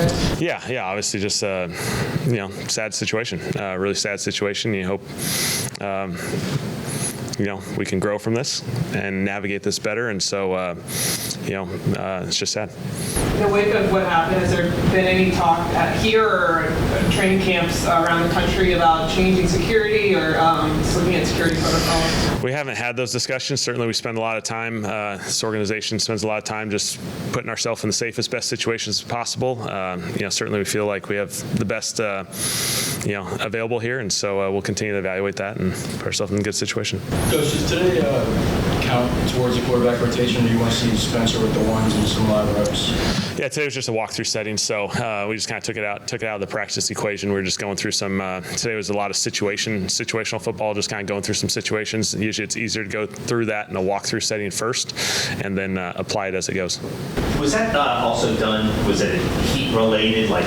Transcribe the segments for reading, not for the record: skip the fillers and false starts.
today? Yeah. Obviously, just sad situation. Really sad situation. You hope we can grow from this and navigate this better. And so, it's just sad. In the wake of what happened, has there been any talk here or training camps around the country about changing security or just looking at security protocols? We haven't had those discussions. Certainly, we spend a lot of time. This organization spends a lot of time just putting ourselves in the safest, best situations possible. Certainly, we feel like we have the best, available here, and so we'll continue to evaluate that and put ourselves in a good situation. Coach, does today count towards the quarterback rotation, or do you want to see Spencer with the ones and some live reps? Yeah, today was just a walkthrough setting, so we just kind of took it out of the practice equation. We were just going through some. Today was a lot of situational football, just kind of going through some situations. Usually, it's easier to go through that in a walkthrough setting first, and then apply it as it goes. Was that also done? Was it heat related? Like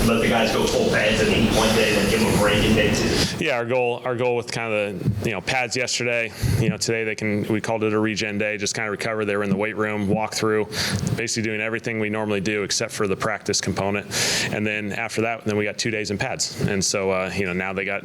let the guys go full pads and heat one day, then give them a break in day two? Yeah, our goal with kind of the pads yesterday. Today we called it a regen day, just kind of recover. They were in the weight room, walk through, basically doing everything we normally do except for the practice component. And then after that, we got 2 days in pads. And so now they got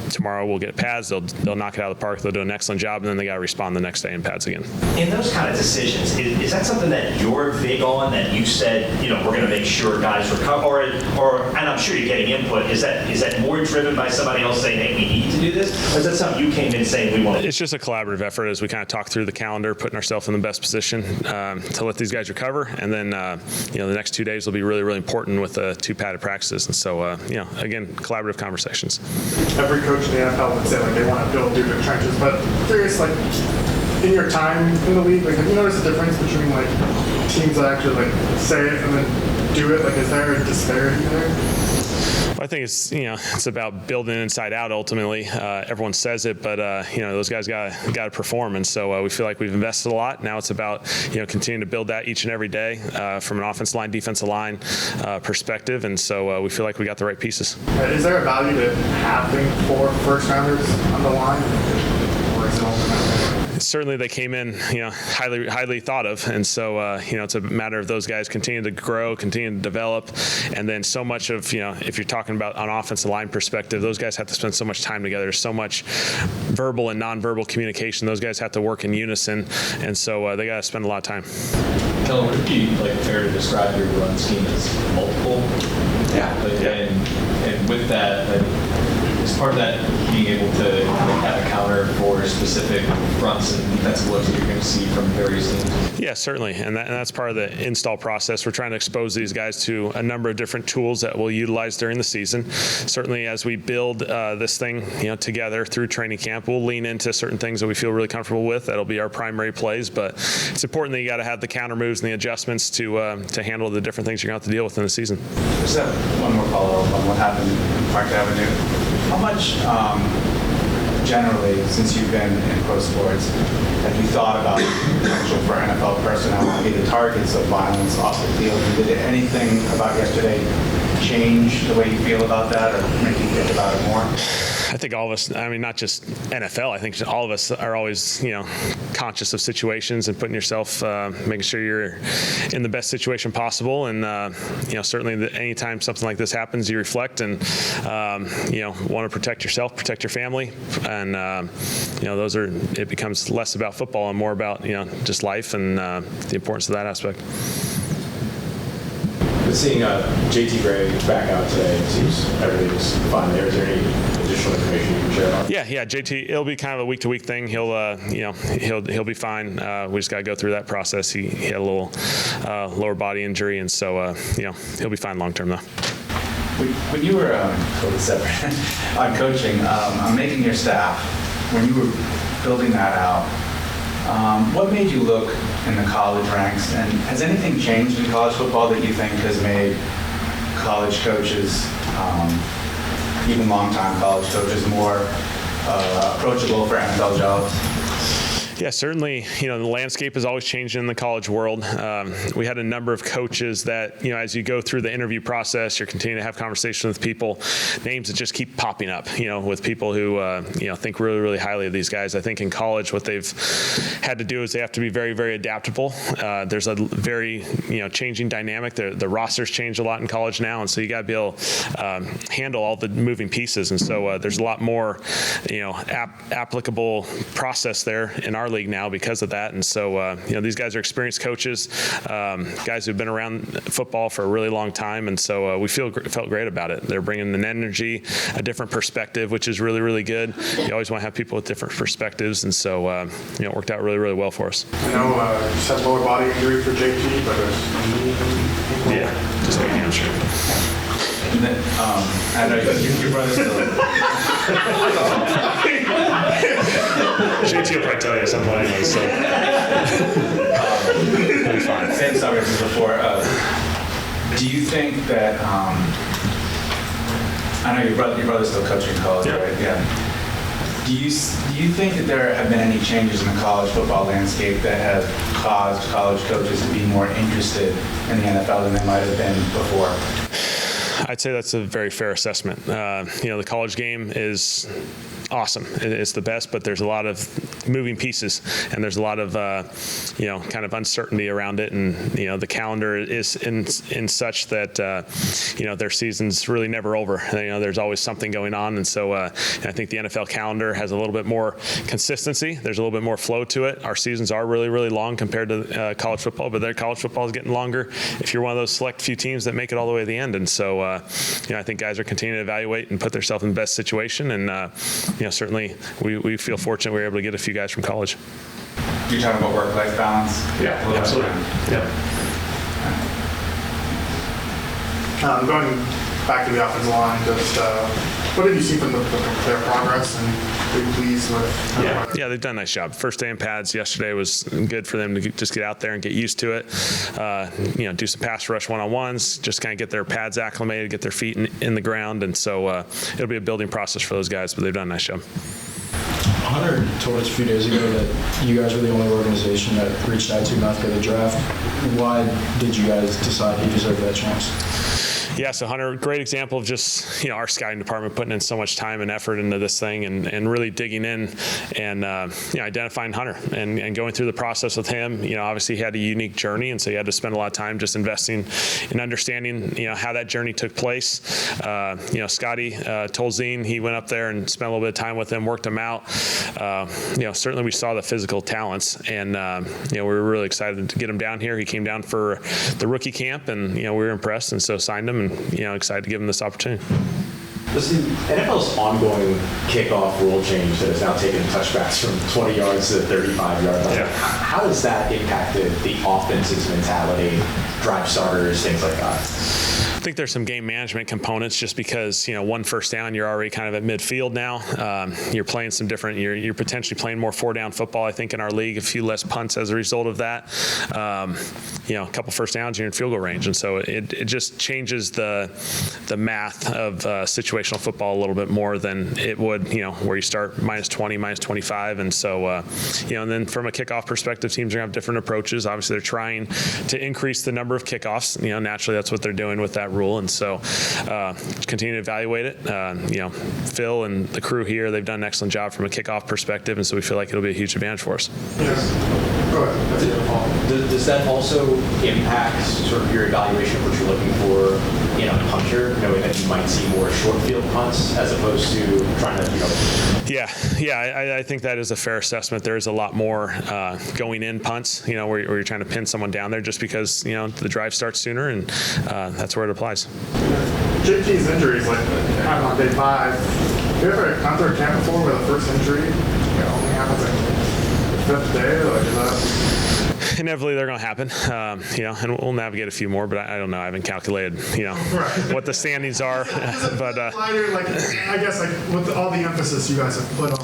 tomorrow we'll get pads. They'll knock it out of the park. They'll do an excellent job, and then they got to respond the next day in pads again. In those kind of decisions, is that something that you're big on? That you said we're going to make sure guys recover, or and I'm sure you're getting input. Is that more driven by somebody else saying, hey, we need to do this, or is that something you came in saying we want to do? It's just a collaborative effort as we kind of talk through the calendar, putting ourselves in the best position to let these guys recover, and then the next 2 days will be really, really important with 2 padded practices, and so again, collaborative conversations. Every coach in the NFL would say they want to build through the trenches, but curious, in your time in the league, have you noticed a difference between teams that actually say it and then do it? Is there a disparity there? I think it's about building inside out. Ultimately, everyone says it, but those guys got to perform, and so we feel like we've invested a lot. Now it's about continuing to build that each and every day from an offensive line, defensive line perspective, and so we feel like we got the right pieces. Is there a value to having 4 first rounders on the line, or is it ultimately? Certainly, they came in, highly thought of, and so it's a matter of those guys continue to grow, continue to develop, and then so much of if you're talking about on offensive line perspective, those guys have to spend so much time together. There's so much verbal and nonverbal communication. Those guys have to work in unison, and so they got to spend a lot of time. Kellen, would it be fair to describe your run scheme as multiple? Yeah. And with that, is part of that being able to have a counter for specific fronts and defensive looks that you're going to see from various teams? Yeah, certainly, and that's part of the install process. We're trying to expose these guys to a number of different tools that we'll utilize during the season. Certainly, as we build this thing, together through training camp, we'll lean into certain things that we feel really comfortable with. That'll be our primary plays, but it's important that you got to have the counter moves and the adjustments to handle the different things you're going to have to deal with in the season. Just have one more follow-up on what happened in Park Avenue. How much, generally, since you've been in pro sports, have you thought about the potential for NFL personnel to be the targets of violence off the field? And did anything about yesterday change the way you feel about that, or make you think about it more? I think all of us, not just NFL, I think all of us are always, conscious of situations and putting yourself, making sure you're in the best situation possible. And, certainly anytime something like this happens, you reflect and, want to protect yourself, protect your family. And, it becomes less about football and more about, just life and the importance of that aspect. Seeing JT Gray back out today, it seems everything's fine there. Is there any additional information you can share about? Yeah, JT. It'll be kind of a week-to-week thing. He'll be fine. We just got to go through that process. He had a little lower body injury, and so he'll be fine long term though. When you were totally separate on coaching, on making your staff, when you were building that out, what made you look in the college ranks, and has anything changed in college football that you think has made college coaches, even long-time college coaches, more approachable for NFL jobs? Yeah, certainly, the landscape is always changing in the college world. We had a number of coaches that, as you go through the interview process, you're continuing to have conversations with people, names that just keep popping up, with people who, think really, really highly of these guys. I think in college, what they've had to do is they have to be very, very adaptable. There's a very, changing dynamic. The rosters change a lot in college now, and so you got to be able to handle all the moving pieces. And so there's a lot more, applicable process there in our league now because of that. And so, these guys are experienced coaches, guys who've been around football for a really long time. And so we felt great about it. They're bringing an energy, a different perspective, which is really, really good. You always want to have people with different perspectives. And so, it worked out really, really well for us. I know you said lower body injury for JT, but Yeah, just a hamstring. And then, I know your brother's still. JT will probably tell you at some point anyway, so it'll be fine. Same subject as before. Do you think that, I know your brother's still coaching in college, right? Yeah. Do you think that there have been any changes in the college football landscape that have caused college coaches to be more interested in the NFL than they might have been before? I'd say that's a very fair assessment. The college game is awesome. It's the best, but there's a lot of moving pieces, and there's a lot of kind of uncertainty around it, and the calendar is in such that their season's really never over. There's always something going on, and so I think the NFL calendar has a little bit more consistency. There's a little bit more flow to it. Our seasons are really, really long compared to college football, but their college football is getting longer if you're one of those select few teams that make it all the way to the end. And so I think guys are continuing to evaluate and put themselves in the best situation, and certainly we feel fortunate we were able to get a few guys from college. You're talking about work-life balance? Yeah, absolutely. Yeah. Going back to the offensive line, just what have you seen from their progress, and are you pleased with? Yeah, they've done a nice job. First day in pads yesterday was good for them to just get out there and get used to it. Do some pass rush one-on-ones, just kind of get their pads acclimated, get their feet in the ground, and so it'll be a building process for those guys, but they've done a nice job. Hunter told us a few days ago that you guys were the only organization that reached out to him after the draft. Why did you guys decide he deserved that chance? Yeah, so Hunter, great example of just, our scouting department putting in so much time and effort into this thing, and really digging in and, identifying Hunter and going through the process with him. Obviously he had a unique journey, and so he had to spend a lot of time just investing in understanding, how that journey took place. Scotty told Zine, he went up there and spent a little bit of time with him, worked him out. Certainly we saw the physical talents, and, we were really excited to get him down here. He came down for the rookie camp, and, we were impressed, and so signed him, and, excited to give him this opportunity. Does the NFL's ongoing kickoff rule change that has now taken touchbacks from 20 yards to 35 yards, how has that impacted the offense's mentality, drive starters, things like that? I think there's some game management components just because, one first down, you're already kind of at midfield now. You're playing some different, you're potentially playing more 4-down football, I think, in our league, a few less punts as a result of that. A couple first downs, you're in field goal range. And so it just changes the math of situational football a little bit more than it would, where you start -20, -25. And so, and then from a kickoff perspective, teams are going to have different approaches. Obviously, they're trying to increase the number of kickoffs. Naturally, that's what they're doing with that rule. And so continue to evaluate it. Phil and the crew here, they've done an excellent job from a kickoff perspective, and so we feel like it'll be a huge advantage for us. Yes. Go ahead. That's your fault. Does that also impact sort of your evaluation of what you're looking for in a punter, knowing that you might see more short field punts as opposed to trying to, Yeah, I think that is a fair assessment. There is a lot more going in punts, where you're trying to pin someone down there just because, the drive starts sooner, and that's where it applies. JT's injuries, like happened on day 5. Have you ever gone through a camp before where the first injury only happens like the 5th day? Like, is that inevitably they're going to happen, and we'll navigate a few more, but I don't know. I haven't calculated, what the standings are. But I guess with all the emphasis you guys have put on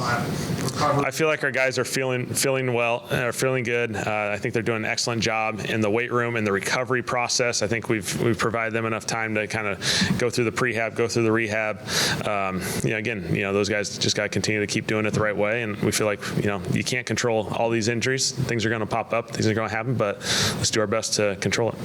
recovery. I feel like our guys are feeling well, are feeling good. I think they're doing an excellent job in the weight room, in the recovery process. I think we've provided them enough time to kind of go through the prehab, go through the rehab. Those guys just got to continue to keep doing it the right way, and we feel like you can't control all these injuries. Things are going to pop up, things are going to happen, but let's do our best to control it.